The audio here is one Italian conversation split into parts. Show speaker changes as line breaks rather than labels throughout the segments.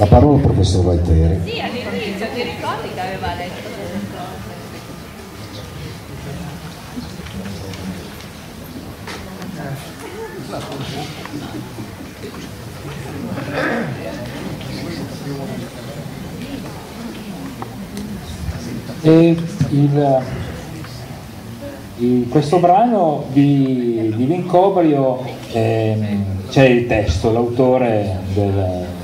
La parola al professor Valteri.
Sì, all'inizio ti ricordi che aveva detto delle
questo brano di Vincobrio c'è il testo, l'autore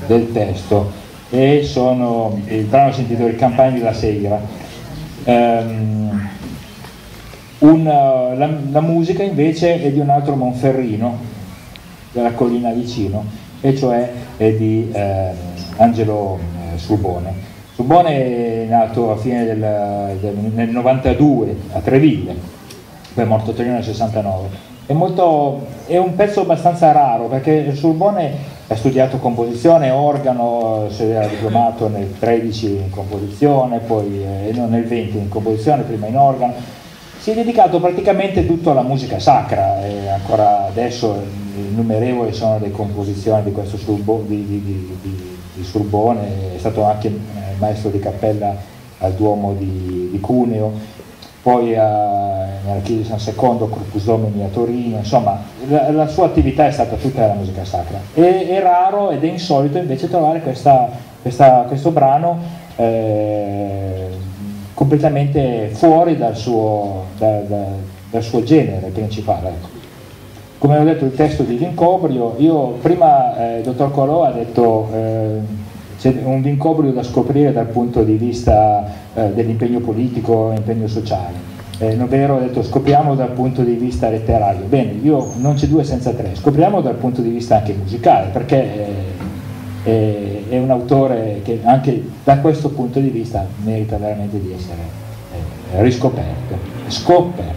del testo, e il brano si intitola Il Campagno della Segra. La musica invece è di un altro monferrino della collina vicino, e cioè è di Angelo Subone. Subone è nato a fine nel 92 a Treville, poi è morto a Torino nel 69. È un pezzo abbastanza raro, perché Subone ha studiato composizione, organo, si era diplomato nel 13 in composizione, poi nel 20 in composizione, prima in organo. Si è dedicato praticamente tutto alla musica sacra, e ancora adesso innumerevoli sono le composizioni di questo di Surbone. È stato anche maestro di cappella al Duomo di Cuneo, poi nella chiesa di San Secondo, Corpus Domini a Torino. Insomma, la sua attività è stata tutta la musica sacra. È raro ed è insolito invece trovare questo brano completamente fuori dal suo genere principale, ecco. Come ho detto, il testo di Vincobrio, prima il dottor Colò ha detto c'è un Vincobrio da scoprire dal punto di vista dell'impegno politico, impegno sociale. Novero ha detto scopriamo dal punto di vista letterario. Bene, io non c'è due senza tre, scopriamo dal punto di vista anche musicale, perché è un autore che anche da questo punto di vista merita veramente di essere scoperto.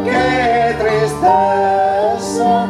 Che tristezza,